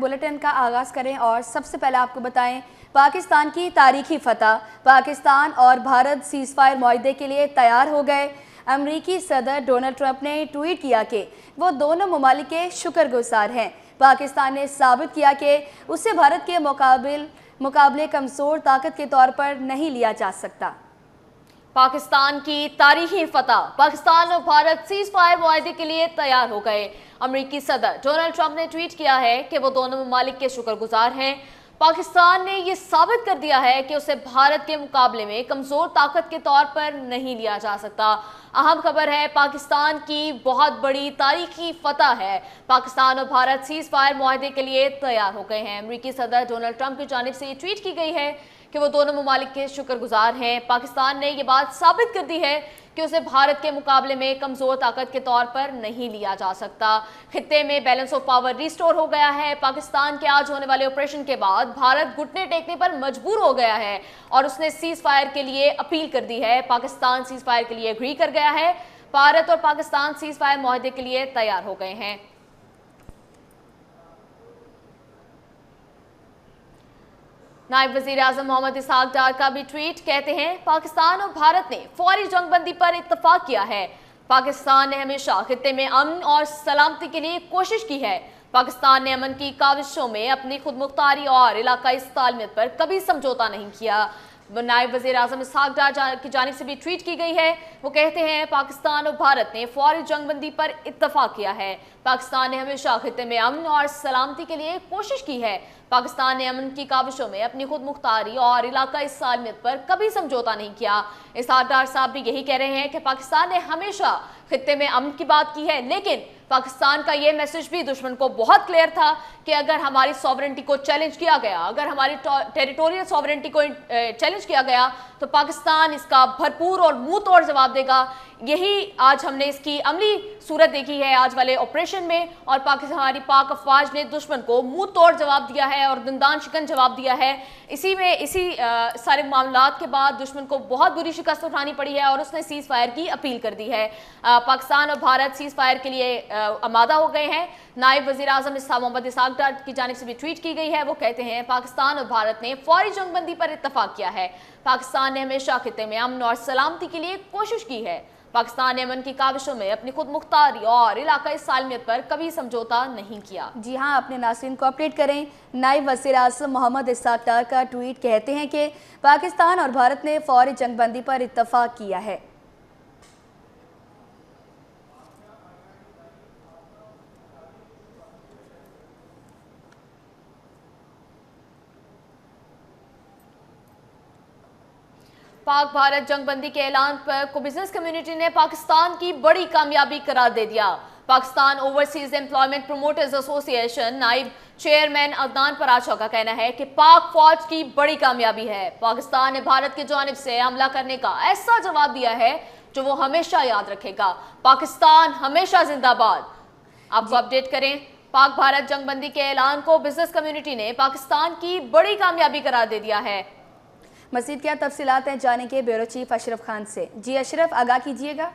Bulletin का आगाज़ करें और सबसे पहले आपको बताएं पाकिस्तान की तारीखी फतह। पाकिस्तान और भारत सीज़ फायर मुआहदे के लिए तैयार हो गए। अमरीकी सदर डोनाल्ड ट्रंप ने ट्वीट किया कि वो दोनों ममालिक के शुक्रगुजार हैं। पाकिस्तान ने साबित किया कि उसे भारत के मुकाबले कमज़ोर ताकत के तौर पर नहीं लिया जा सकता। पाकिस्तान की तारीखी फतह। पाकिस्तान और भारत सीज़ फायर मुआहदे के लिए तैयार हो गए। अमरीकी सदर डोनाल्ड ट्रंप ने ट्वीट किया है कि वो दोनों ममालिक के शुक्रगुजार हैं। पाकिस्तान ने ये साबित कर दिया है कि उसे भारत के मुकाबले में कमज़ोर ताकत के तौर पर नहीं लिया जा सकता। अहम खबर है, पाकिस्तान की बहुत बड़ी तारीखी फतह है। पाकिस्तान और भारत सीज़ फायर मुआहदे के लिए तैयार हो गए हैं। अमरीकी सदर डोनाल्ड ट्रंप की जानिब से ये ट्वीट की गई है कि वो दोनों ममालिक के शुक्रगुजार हैं। पाकिस्तान ने ये बात साबित कर दी है कि उसे भारत के मुकाबले में कमज़ोर ताकत के तौर पर नहीं लिया जा सकता। खित्ते में बैलेंस ऑफ पावर रिस्टोर हो गया है। पाकिस्तान के आज होने वाले ऑपरेशन के बाद भारत घुटने टेकने पर मजबूर हो गया है और उसने सीज़ फायर के लिए अपील कर दी है। पाकिस्तान सीज़ फायर के लिए एग्री कर गया है। भारत और पाकिस्तान सीज़ फायर मुआहदे के लिए तैयार हो गए हैं। नायब वज़ीर आज़म मोहम्मद इसहाक डार का भी ट्वीट कहते हैं, पाकिस्तान और भारत ने फौरी जंगबंदी पर इत्तफाक किया है। पाकिस्तान ने हमेशा खित्ते में अमन और सलामती के लिए कोशिश की है। पाकिस्तान ने अमन की काविशों में अपनी खुदमुख्तारी और इलाकाई तालमेत पर कभी समझौता नहीं किया। नायब वज़ीर आज़म इसहाक डार की जानिब से भी ट्वीट की गई है। वो कहते हैं, पाकिस्तान और भारत ने फौरी जंगबंदी पर इत्तफाक किया है। पाकिस्तान ने हमेशा खित्ते में अमन और सलामती के लिए कोशिश की है। पाकिस्तान ने अमन की काविशों में अपनी खुद मुख्तारी और इलाकाई सालमियत पर कभी समझौता नहीं किया। इसहाक डार साहब भी यही कह रहे हैं कि पाकिस्तान ने हमेशा खित्ते में अमन की बात की है, लेकिन पाकिस्तान का ये मैसेज भी दुश्मन को बहुत क्लियर था कि अगर हमारी सॉवरेंटी को चैलेंज किया गया, अगर हमारी टेरिटोरियल सॉवरेंटी को चैलेंज किया गया तो पाकिस्तान इसका भरपूर और मुंह तोड़ जवाब देगा। यही आज हमने इसकी अमली सूरत देखी है आज वाले ऑपरेशन में, और हमारी पाक अफवाज ने दुश्मन को मुंह तोड़ जवाब दिया है और दंदान शिकन जवाब दिया है। इसी सारे मामलात के बाद दुश्मन को बहुत बुरी शिकस्त उठानी पड़ी है और उसने सीज़ फायर की अपील कर दी है। पाकिस्तान और भारत सीज़ फायर के लिए आमादा हो गए हैं। नायब वज़ीर आज़म मोहम्मद इसहाक डार की जानिब से भी ट्वीट की गई है। वो कहते हैं, पाकिस्तान और भारत ने फौरी जंगबंदी पर इत्तफाक किया है। पाकिस्तान ने हमेशा खित्ते में अमन और सलामती के लिए कोशिश की है। पाकिस्तान ने अमन की काविशों में अपनी खुद मुख्तारी और इलाकाई सालमियत पर कभी समझौता नहीं किया। जी हाँ, अपने नाज़रीन को अपडेट करें। नायब वज़ीर आज़म मोहम्मद इसहाक डार का ट्वीट कहते हैं कि पाकिस्तान और भारत ने फौरी जंगबंदी पर इत्तफाक किया है। पाक भारत जंगबंदी के ऐलान को बिजनेस कम्युनिटी ने पाकिस्तान की बड़ी कामयाबी करार दे दिया। Pakistan overseas employment promoters association नाइब चेयरमैन अदनान पराशा का कहना है कि पाक फौज की बड़ी कामयाबी है। पाकिस्तान ने भारत की जानिब से हमला करने का ऐसा जवाब दिया है जो वो हमेशा याद रखेगा। पाकिस्तान हमेशा जिंदाबाद। आपको अपडेट करें, पाक भारत जंगबंदी के ऐलान को बिजनेस कम्युनिटी ने पाकिस्तान की बड़ी कामयाबी करार दे दिया है। मज़ीद क्या तफसीलात हैं जानेंगे ब्यूरो चीफ अशरफ खान से। जी अशरफ, आगाह कीजिएगा।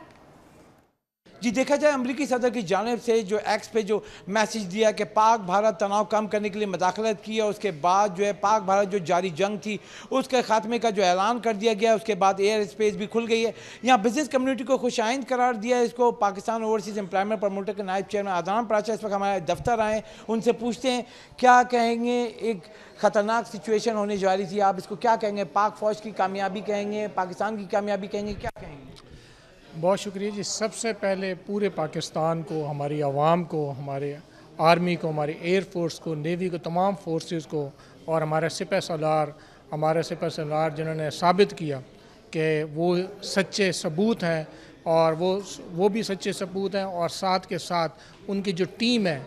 जी, देखा जाए अमरीकी सदर की जानिब से जो एक्स पे जो मैसेज दिया कि पाक भारत तनाव कम करने के लिए मदाखलत की, और उसके बाद जो है पाक भारत जो जारी जंग थी उसके ख़ात्मे का जो ऐलान कर दिया गया। उसके बाद एयर स्पेस भी खुल गई है। यहाँ बिजनेस कम्युनिटी को खुशाइंद करार दिया है। इसको पाकिस्तान ओवरसीज़ एम्प्लॉयमेंट प्रमोटर के नायब चेयरमैन अदनान पराशा इस वक्त हमारे दफ्तर आए। उनसे पूछते हैं क्या कहेंगे, एक ख़तरनाक सिचुएशन होने जा रही थी, आप इसको क्या कहेंगे? पाक फ़ौज की कामयाबी कहेंगे, पाकिस्तान की कामयाबी कहेंगे, क्या कहेंगे? बहुत शुक्रिया जी। सबसे पहले पूरे पाकिस्तान को, हमारी आवाम को, हमारे आर्मी को, हमारी एयर फोर्स को, नेवी को, तमाम फोर्सेस को, और हमारे सिपह सलार जिन्होंने साबित किया कि वो सच्चे सबूत हैं, और वो भी सच्चे सबूत हैं, और साथ के साथ उनकी जो टीम है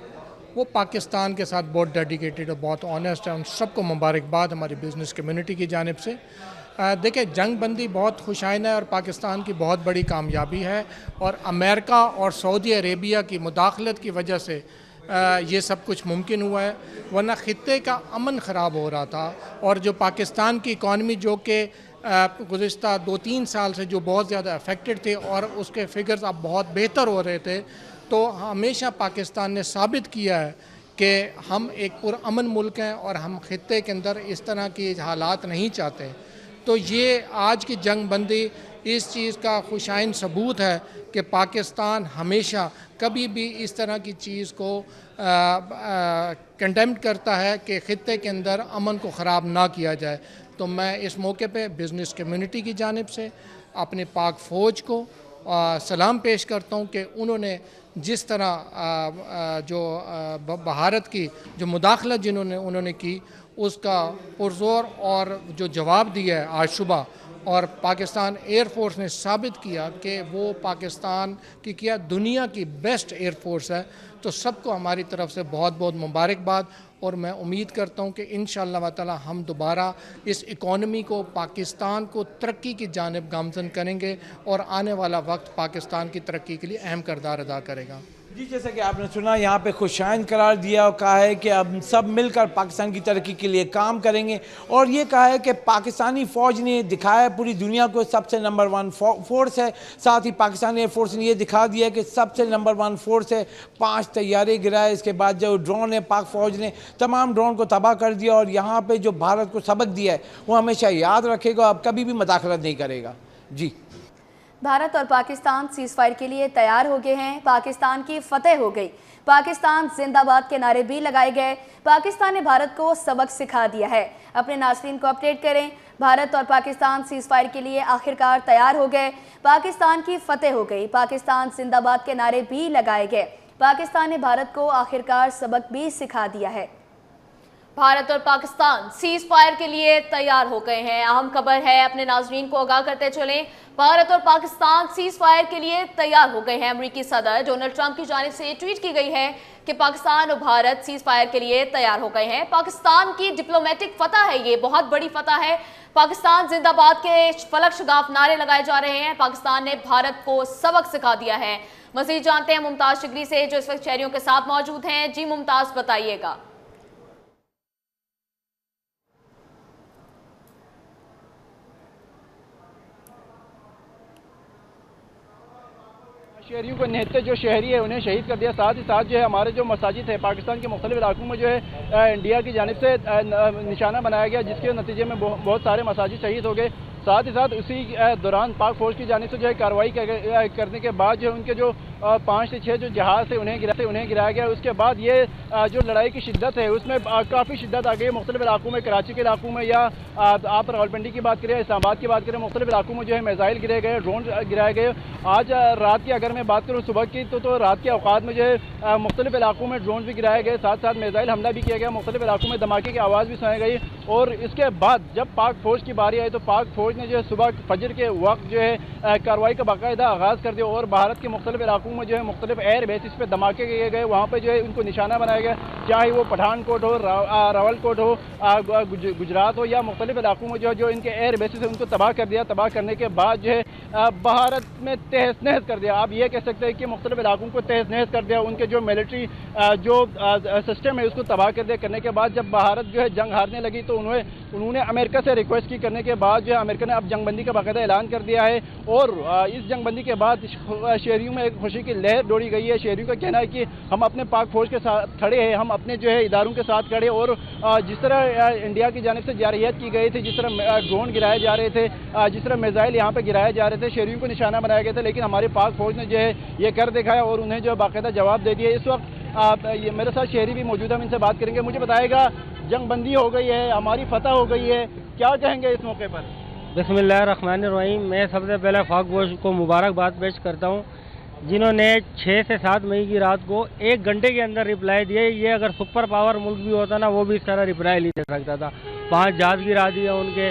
वो पाकिस्तान के साथ बहुत डेडिकेटेड और बहुत ऑनेस्ट है। उन सबको मुबारकबाद हमारी बिज़नेस कम्युनिटी की जानिब से। देखिए, जंगबंदी बहुत खुशाइन है और पाकिस्तान की बहुत बड़ी कामयाबी है, और अमेरिका और सऊदी अरेबिया की मुदाखलत की वजह से ये सब कुछ मुमकिन हुआ है, वरना ख़ित्ते का अमन ख़राब हो रहा था। और जो पाकिस्तान की इकॉनमी जो कि गुज़िश्ता 2-3 साल से जो बहुत ज़्यादा अफेक्टेड थे और उसके फिगर्स अब बहुत बेहतर हो रहे थे, तो हमेशा पाकिस्तान ने साबित किया है कि हम एक पुरअमन मुल्क हैं और हम खित्ते के अंदर इस तरह की हालात नहीं चाहते। तो ये आज की जंग बंदी इस चीज़ का खुशाइन सबूत है कि पाकिस्तान हमेशा कभी भी इस तरह की चीज़ को कंडेम करता है कि खित्ते के अंदर अमन को ख़राब ना किया जाए। तो मैं इस मौके पे बिज़नेस कम्युनिटी की जानिब से अपने पाक फ़ौज को सलाम पेश करता हूँ कि उन्होंने जिस तरह जो भारत की जो मुदाखलत उन्होंने की उसका पुरज़ोर और जो जवाब दिया है आज सुबह, और पाकिस्तान एयरफोर्स ने साबित किया कि वो पाकिस्तान की क्या दुनिया की बेस्ट एयरफोर्स है। तो सबको हमारी तरफ से बहुत बहुत मुबारकबाद, और मैं उम्मीद करता हूँ कि इंशाअल्लाह ताला हम दोबारा इस इकॉनमी को, पाकिस्तान को तरक्की की जानिब गामज़न करेंगे और आने वाला वक्त पाकिस्तान की तरक्की के लिए अहम किरदार अदा करेगा। जी, जैसा कि आपने सुना, यहाँ पे खुशाइन करार दिया और कहा है कि अब सब मिलकर पाकिस्तान की तरक्की के लिए काम करेंगे, और ये कहा है कि पाकिस्तानी फ़ौज ने दिखाया पूरी दुनिया को सबसे नंबर 1 फोर्स है। साथ ही पाकिस्तानी एयरफोर्स ने ये दिखा दिया कि सबसे नंबर 1 फोर्स है। 5 तैयारे गिराए, इसके बाद जो ड्रोन है पाक फ़ौज ने तमाम ड्रोन को तबाह कर दिया, और यहाँ पर जो भारत को सबक दिया है वो हमेशा याद रखेगा, अब कभी भी मुदाखलत नहीं करेगा। जी, भारत और पाकिस्तान सीज़ फायर के लिए तैयार हो गए हैं। पाकिस्तान की फतेह हो गई, पाकिस्तान जिंदाबाद के नारे भी लगाए गए। पाकिस्तान ने भारत को सबक सिखा दिया है। अपने नाज़रीन को अपडेट करें, भारत और पाकिस्तान सीज़ फायर के लिए आखिरकार तैयार हो गए। पाकिस्तान की फतेह हो गई, पाकिस्तान जिंदाबाद के नारे भी लगाए गए। पाकिस्तान ने भारत को आखिरकार सबक भी सिखा दिया है। भारत और पाकिस्तान सीज फायर के लिए तैयार हो गए हैं। अहम खबर है, अपने नाजरीन को आगाह करते चलें। भारत और पाकिस्तान सीज फायर के लिए तैयार हो गए हैं। अमेरिकी सदर डोनाल्ड ट्रंप की जानिब से ट्वीट की गई है कि पाकिस्तान और भारत सीज फायर के लिए तैयार हो गए हैं। पाकिस्तान की डिप्लोमेटिक फतह है, ये बहुत बड़ी फतह है। पाकिस्तान जिंदाबाद के फलक शगाफ नारे लगाए जा रहे हैं। पाकिस्तान ने भारत को सबक सिखा दिया है। मजीद जानते हैं मुमताज शिगरी से, जो इस वक्त शहरियों के साथ मौजूद हैं। जी मुमताज, बताइएगा। शहरियों को निहत्ते जो शहरी है उन्हें शहीद कर दिया। साथ ही साथ जो है हमारे जो मसाजिद है पाकिस्तान के मुख्तलिफ इलाकों में जो है इंडिया की जानिब से निशाना बनाया गया, जिसके नतीजे में बहुत सारे मसाजिद शहीद हो गए। साथ ही साथ उसी दौरान पाक फौज की जानिब से जो है कार्रवाई करने के बाद जो उनके जो 5 से 6 जो जहाज़ थे उन्हें गिराया गया। उसके बाद ये जो लड़ाई की शिद्दत है उसमें काफ़ी शिद्दत आ गई। मुख्तलिफ इलाकों में, कराची के इलाकों में, या आप रावलपिंडी की बात करें, इस्लामाबाद की बात करें, मुख्तलिफ इलाकों में जो है मिसाइल गिरे गए, ड्रोन गिराए गए। आज रात की अगर मैं बात करूँ सुबह की, तो रात के औकात में जो है मुख्तलिफ इलाकों में ड्रोन भी गिराए गए, साथ साथ मिसाइल हमला भी किया गया। मुख्तलिफ इलाकों में धमाके की आवाज़ भी सुनाई गई। और इसके बाद जब पाक फौज की बारी आई तो पाक फौज ने जो है सुबह फजर के वक्त जो है कार्रवाई का बाकायदा आगाज़ कर दिया, और भारत के मुख्तलिफ इलाकों में जो है मुख्तलिफ एयर बेसिस पे धमाके किए गए। वहाँ पर जो है उनको निशाना बनाया गया, चाहे वो पठानकोट हो, रावलकोट हो, गुजरात हो, या मुख्तलिफ इलाकों में जो इनके एयर बेसिस है उनको तबाह कर दिया। तबाह करने के बाद जो है भारत में तहस नहस कर दिया। आप ये कह सकते हैं कि मुख्तलिफ इलाकों को तहस नहस कर दिया। उनके जो मिलिट्री जो सिस्टम है उसको तबाह कर दिया। करने के बाद जब भारत जो है जंग हारने लगी तो उन्होंने अमेरिका से रिक्वेस्ट की। करने के बाद जो है अमेरिका ने अब जंगबंदी का बाकायदा ऐलान कर दिया है, और इस जंगबंदी के बाद शहरियों में एक खुशी की लहर दौड़ी गई है। शहरियों का कहना है कि हम अपने पाक फौज के साथ खड़े हैं, हम अपने जो है इदारों के साथ खड़े, और जिस तरह इंडिया की जानिब से जारहियत की गई थी, जिस तरह ड्रोन गिराए जा रहे थे, जिस तरह मिसाइल यहाँ पे गिराए जा रहे थे, शहरियों को निशाना बनाया गया था, लेकिन हमारी पाक फौज ने जो है ये कर दिखाया और उन्हें जो बाकायदा जवाब दे दिया। इस वक्त मेरे साथ शहरी भी मौजूद है, हम इनसे बात करेंगे। मुझे बताएगा, जंगबंदी हो गई है, हमारी फतह हो गई है, क्या कहेंगे इस मौके पर? बिस्मिल्लाहिर्रहमानिर्रहीम। मैं सबसे पहले पाक फौज को मुबारकबाद पेश करता हूँ, जिन्होंने 6 से 7 मई की रात को 1 घंटे के अंदर रिप्लाई दिए। ये अगर सुपर पावर मुल्क भी होता ना, वो भी इस तरह रिप्लाई नहीं दे सकता था। 5 जहाज गिरा दिए उनके,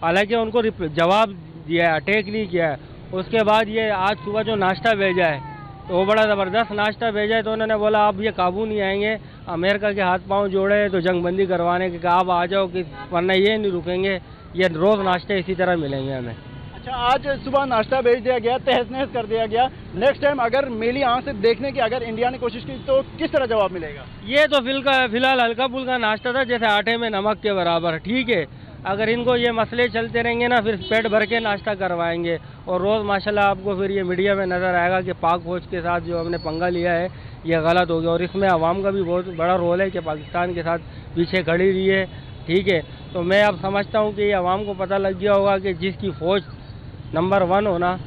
हालांकि उनको जवाब दिया है, अटैक नहीं किया है। उसके बाद ये आज सुबह जो नाश्ता भेजा है तो वो बड़ा ज़बरदस्त नाश्ता भेजा है। तो उन्होंने बोला अब ये काबू नहीं आएंगे, अमेरिका के हाथ पांव जोड़े तो जंगबंदी करवाने के, आप आ जाओ कि वरना ये नहीं रुकेंगे, ये रोज़ नाश्ते इसी तरह मिलेंगे हमें। अच्छा, आज सुबह नाश्ता भेज दिया गया, तहस नहस कर दिया गया। नेक्स्ट टाइम अगर मेरी आंख से देखने की अगर इंडिया ने कोशिश की तो किस तरह जवाब मिलेगा? ये तो फिलहाल हल्का फुल्का नाश्ता था, जैसे आटे में नमक के बराबर, ठीक है। अगर इनको ये मसले चलते रहेंगे ना, फिर पेट भर के नाश्ता करवाएंगे, और रोज़ माशाल्लाह आपको फिर ये मीडिया में नज़र आएगा कि पाक फौज के साथ जो हमने पंगा लिया है, ये गलत हो गया। और इसमें अवाम का भी बहुत बड़ा रोल है कि पाकिस्तान के साथ पीछे खड़ी रही है, ठीक है। तो मैं अब समझता हूँ कि ये अवाम को पता लग गया होगा कि जिसकी फ़ौज नंबर 1 होना,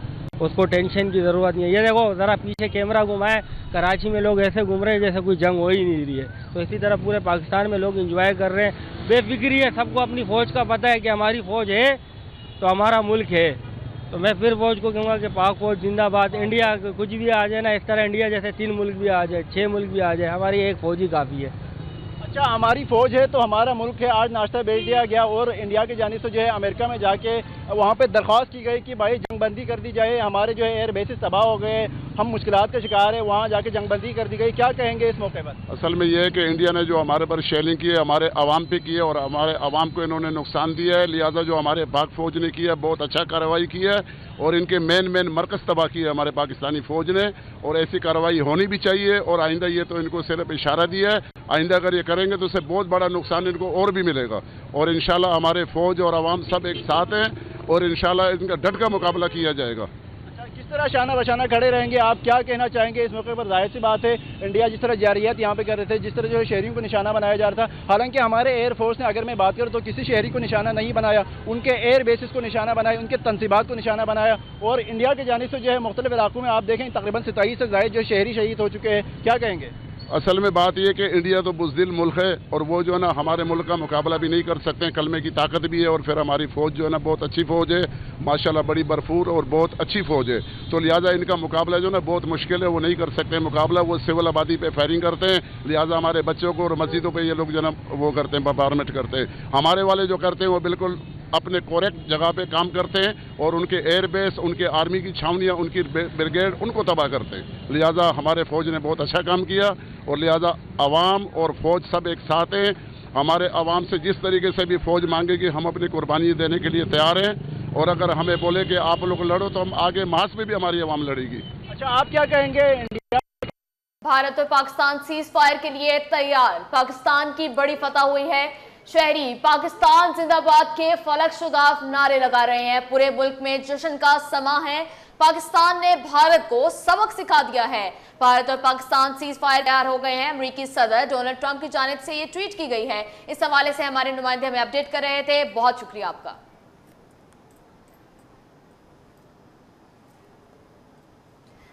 उसको टेंशन की ज़रूरत नहीं है। ये देखो ज़रा पीछे कैमरा घुमाए, कराची में लोग ऐसे घूम रहे हैं जैसे कोई जंग हो ही नहीं रही है। तो इसी तरह पूरे पाकिस्तान में लोग एंजॉय कर रहे हैं, बेफिक्री है, सबको अपनी फ़ौज का पता है कि हमारी फ़ौज है तो हमारा मुल्क है। तो मैं फिर फौज को कहूँगा कि पाक फौज जिंदाबाद। इंडिया कुछ भी आ जाए ना, इस तरह इंडिया जैसे 3 मुल्क भी आ जाए, 6 मुल्क भी आ जाए, हमारी एक फौज ही काफ़ी है। अच्छा, हमारी फौज है तो हमारा मुल्क है। आज नाश्ता भेज दिया गया और इंडिया की जानिब से जो है अमेरिका में जाके वहाँ पे दरख्वास्त की गई कि भाई जंगबंदी कर दी जाए, हमारे जो है एयर बेसिस तबाह हो गए, हम मुश्किलात का शिकार है, वहाँ जाके जंगबंदी कर दी गई। क्या कहेंगे इस मौके पर? असल में यह है कि इंडिया ने जो हमारे पर शेलिंग की है, हमारे अवाम पे की है और हमारे अवाम को इन्होंने नुकसान दिया है। लिहाजा जो हमारे पाक फौज ने किया बहुत अच्छा कार्रवाई की है और इनके मेन मरकज़ तबाह किया हमारे पाकिस्तानी फौज ने, और ऐसी कार्रवाई होनी भी चाहिए। और आइंदा ये तो इनको सिर्फ इशारा दिया है, आइंदा अगर ये करेंगे तो उससे बहुत बड़ा नुकसान इनको और भी मिलेगा। और इंशाल्लाह हमारे फौज और अवाम सब एक साथ हैं और इंशाल्लाह इनका डट का मुकाबला किया जाएगा। अच्छा, किस तरह शाना बशाना खड़े रहेंगे? आप क्या कहना चाहेंगे इस मौके पर? जाहिर सी बात है, इंडिया जिस तरह जारियत यहाँ पे कर रहे थे, जिस तरह जो है शहरियों को निशाना बनाया जा रहा था, हालांकि हमारे एयरफोर्स ने, अगर मैं बात करूँ तो किसी शहरी को निशाना नहीं बनाया, उनके एयर बेसिस को निशाना बनाया, उनके तनसीबात को निशाना बनाया। और इंडिया की जानिब से जो है मुख्तलिफ इलाकों में आप देखें तकरीबन 27 से ज़ायद जो शहरी शहीद हो चुके हैं। क्या कहेंगे? असल में बात यह कि इंडिया तो बुज़दिल मुल्क है और वो जो है ना हमारे मुल्क का मुकाबला भी नहीं कर सकते हैं। कलमे की ताकत भी है और फिर हमारी फ़ौज जो है ना बहुत अच्छी फ़ौज है, माशाल्लाह बड़ी भरपूर और बहुत अच्छी फ़ौज है। तो लिहाजा इनका मुकाबला जो है ना बहुत मुश्किल है, वो नहीं कर सकते मुकाबला। वो सिविल आबादी पे फायरिंग करते हैं, लिहाजा हमारे बच्चों को और मस्जिदों पर ये लोग जो है ना वो करते हैं, बम्बारमेंट करते हैं। हमारे वाले जो करते हैं वो बिल्कुल अपने करेक्ट जगह पे काम करते हैं और उनके एयरबेस, उनके आर्मी की छावनियाँ, उनकी ब्रिगेड, उनको तबाह करते हैं। लिहाजा हमारे फ़ौज ने बहुत अच्छा काम किया और लिहाजा अवाम और फ़ौज सब एक साथ हैं। हमारे अवाम से जिस तरीके से भी फ़ौज मांगेगी हम अपनी कुर्बानी देने के लिए तैयार हैं। और अगर हमें बोले कि आप लोग लड़ो तो हम आगे मास में भी हमारी अवाम लड़ेगी। अच्छा, आप क्या कहेंगे? इंडिया भारत और पाकिस्तान सीज फायर के लिए तैयार, पाकिस्तान की बड़ी फतह हुई है। शहरी पाकिस्तान जिंदाबाद के फलक शुदाफ नारे लगा रहे हैं। पूरे मुल्क में जश्न का समा है। पाकिस्तान ने भारत को सबक सिखा दिया है। भारत और पाकिस्तान सीज फायर तैयार हो गए हैं। अमेरिकी सदर डोनाल्ड ट्रंप की जानिब से ये ट्वीट की गई है। इस हवाले से हमारे नुमाइंदे हमें अपडेट कर रहे थे। बहुत शुक्रिया आपका।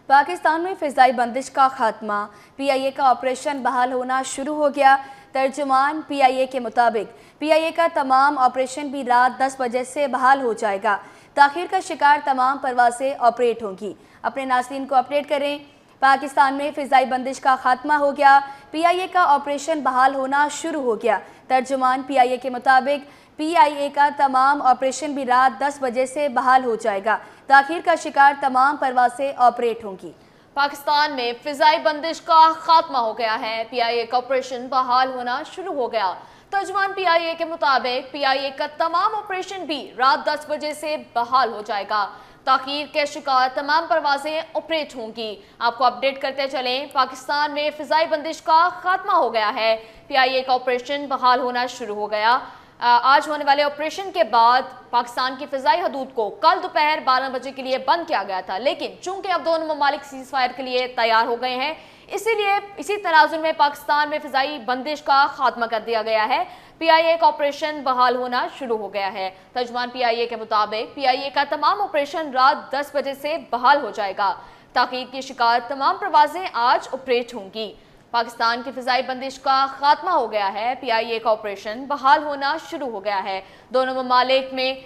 पाकिस्तान में फिजाई बंदिश का खात्मा, PIA का ऑपरेशन बहाल होना शुरू हो गया। तर्जुमान PIA के मुताबिक PIA का तमाम ऑपरेशन भी रात 10 बजे से बहाल हो जाएगा। ताखीर का शिकार तमाम परवासें ऑपरेट होंगी। अपने नाज़रीन को अपडेट करें। पाकिस्तान में फिजाई बंदिश का खात्मा हो गया, PIA का ऑपरेशन बहाल होना शुरू हो गया। तर्जुमान PIA के मुताबिक PIA का तमाम ऑपरेशन भी रात 10 बजे से बहाल हो जाएगा। ताखीर का शिकार तमाम परवासें ऑपरेट होंगी। पाकिस्तान में फिजाई बंदिश का खात्मा हो गया है। PIA का ऑपरेशन बहाल होना शुरू हो गया। तर्जुमान PIA के मुताबिक PIA का तमाम ऑपरेशन भी रात 10 बजे से बहाल हो जाएगा। ताखीर के शिकार तमाम परवाजें ऑपरेट होंगी। आपको अपडेट करते चलें, पाकिस्तान में फिजाई बंदिश का खात्मा हो गया है। PIA का ऑपरेशन बहाल होना शुरू हो गया। आज होने वाले ऑपरेशन के बाद पाकिस्तान की फिजाई हदूद को कल दोपहर 12 बजे के लिए बंद किया गया था, लेकिन चूंकि अब दोनों ममालिक सीज फायर के लिए तैयार हो गए हैं, इसीलिए इसी तनाजुर में पाकिस्तान में फिजाई बंदिश का खात्मा कर दिया गया है। PIA का ऑपरेशन बहाल होना शुरू हो गया है। तर्जुमान PIA के मुताबिक PIA का तमाम ऑपरेशन रात 10 बजे से बहाल हो जाएगा। ताकीद की शिकार तमाम परवाजें आज ऑपरेट होंगी। पाकिस्तान की फिजाई बंदिश का खात्मा हो गया है। PIA का ऑपरेशन बहाल होना शुरू हो गया है। दोनों ममालिक में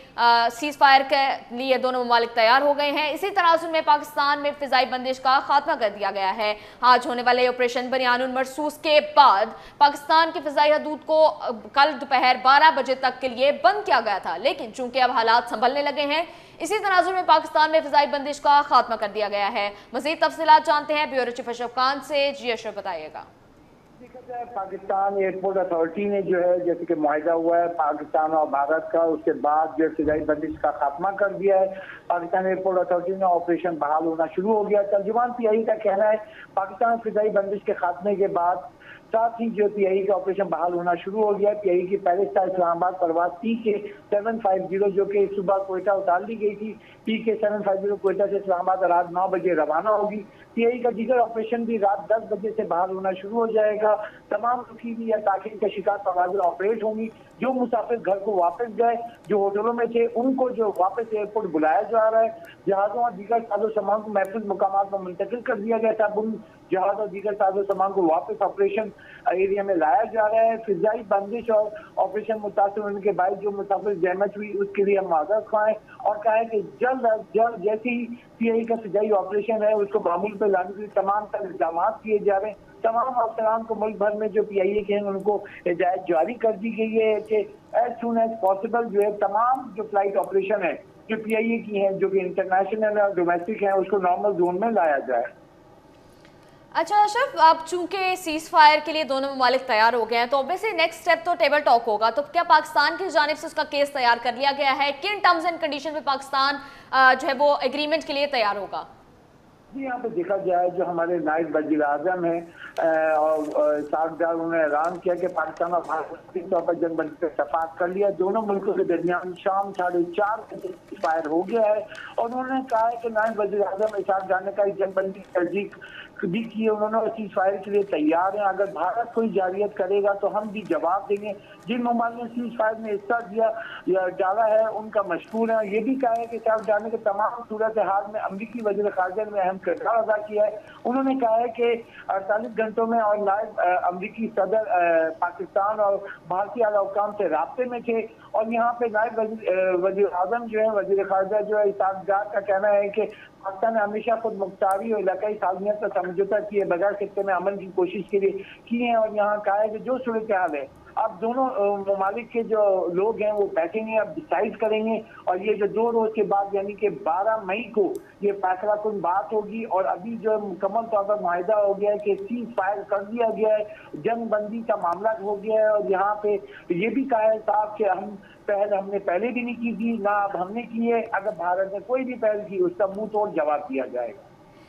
सीज फायर के लिए दोनों ममालिक तैयार हो गए हैं। इसी तनाजुर में पाकिस्तान में फिजाई बंदिश का खात्मा कर दिया गया है। आज होने वाले ऑपरेशन बनियानुल मरसूस के बाद पाकिस्तान की फिजाई हदूद को कल दोपहर 12 बजे तक के लिए बंद किया गया था, लेकिन चूंकि अब हालात संभलने लगे हैं, इसी तनाजुर में पाकिस्तान में फिजाई बंदिश का खात्मा कर दिया गया है। मज़ीद तफसीलात जानते हैं ब्यूरो चीफ अशरफ खान से। जी अशरफ, बताइएगा। पाकिस्तान एयरपोर्ट अथॉरिटी ने जो है जैसे कि मुआहिदा हुआ है पाकिस्तान और भारत का, उसके बाद जो फिजाई बंदिश का खात्मा कर दिया है। पाकिस्तान एयरपोर्ट अथॉरिटी ने ऑपरेशन बहाल होना शुरू हो गया। तर्जुमान PIA का कहना है पाकिस्तान फिजाई बंदिश के खात्मे के बाद साथ ही जो PIA का ऑपरेशन बहाल होना शुरू हो गया। PIA की पैलेस्टाइन इस्लामाबाद परवाज PK750 जो कि सुबह कोयटा उतार ली गई थी, PK750 कोयटा से इस्लामाबाद रात 9 बजे रवाना होगी। सीआईए का दीगर ऑपरेशन भी रात 10 बजे से बाहर होना शुरू हो जाएगा। तमाम रुकीली या ताखीर का शिकार परवाज़ें ऑपरेट होंगी। जो मुसाफिर घर को वापस गए, जो होटलों में थे, उनको जो वापस एयरपोर्ट बुलाया जा रहा है। जहाज़ों और दीगर साजो सामान को महफूज मुकामात पर मुंतकिल कर दिया गया था। उन जहाज और दीगर साजो सामान को वापस ऑपरेशन एरिया में लाया जा रहा है। फिजाई बंदिश और ऑपरेशन मुतासर होने के बाद जो मुसाफिर जहमत हुई उसके लिए हम माजरत खाएं और कहा है कि जल्द अज जल्द जैसे ही सीआईए का फिजाई ऑपरेशन है उसको मामूल पर लाने के लिए तमाम तर इक़दाम किए जा रहे हैं। तमाम अफसरान को मुल्क भर में जो PIA के हैं उनको हिदायत जारी कर दी गई है कि एज सुन एज पॉसिबल जो है तमाम जो फ्लाइट ऑपरेशन है जो PIA की हैं, जो कि इंटरनेशनल और डोमेस्टिक हैं, उसको नॉर्मल जोन में लाया जाए। अच्छा अशरफ, आप चूंकि सीज फायर के लिए दोनों ममालिक तैयार हो गए हैं तो ऑब्वियसली नेक्स्ट स्टेप तो टेबल टॉक होगा। तो क्या पाकिस्तान की जानिब से उसका केस तैयार कर लिया गया है? किन टर्म्स एंड कंडीशन पे पाकिस्तान जो है वो एग्रीमेंट के लिए तैयार होगा? जी, यहाँ पे देखा जाए जो हमारे नायब वज़ीर आज़म हैं और सागदार उन्होंने ऐलान किया कि पाकिस्तान और भारत तौर पर जंगबंदी पर इत्तफाक कर लिया। दोनों मुल्कों के दरमियान शाम 4:30 बजे फायर हो गया है और उन्होंने कहा है कि नायब वज़ीर आज़म इसाक जाने का जंगबंदी की तस्दीक भी की है। उन्होंने सीज फायर के लिए तैयार हैं। अगर भारत कोई जारियत करेगा तो हम भी जवाब देंगे। जिन ममालिक ने सीज फायर में हिस्सा दिया या डाला है उनका मशकूर है। ये भी कहा है कि इसाक जाने के तमाम सूरत हाल में अमरीकी वज़ीर ख़ारजा ने अहम किरदार अदा किया है। उन्होंने कहा है कि 48 घंटों में और नायब अमरीकी सदर पाकिस्तान और भारतीय आला हुकाम से राब्ते में थे और यहाँ पे नायब वज़ीर आज़म जो है, वज़ीर ख़ारजा जो है, इसाक डार का कहना है कि पाकिस्तान ने हमेशा खुद मुख्तारी और इलाकाई सालमियत का समझौता किए बगैर खित्ते में अमन की कोशिश के लिए की है और यहाँ कहा है कि जो सूरत हाल है अब दोनों ममालिक के जो लोग हैं वो बैठेंगे, अब डिसाइड करेंगे और ये जो 2 रोज के बाद यानी कि 12 मई को ये फैसला कुन बात होगी। और अभी जो मुकम्मल तौर पर मुआहिदा हो गया है कि सीज फायर कर दिया गया है, जंग बंदी का मामला हो गया है और यहाँ पे ये भी कहा है साहब कि हमने पहले भी नहीं की थी ना अब हमने की है। अगर भारत ने कोई भी पहल की उसका मुंह तोड़ जवाब दिया जाएगा।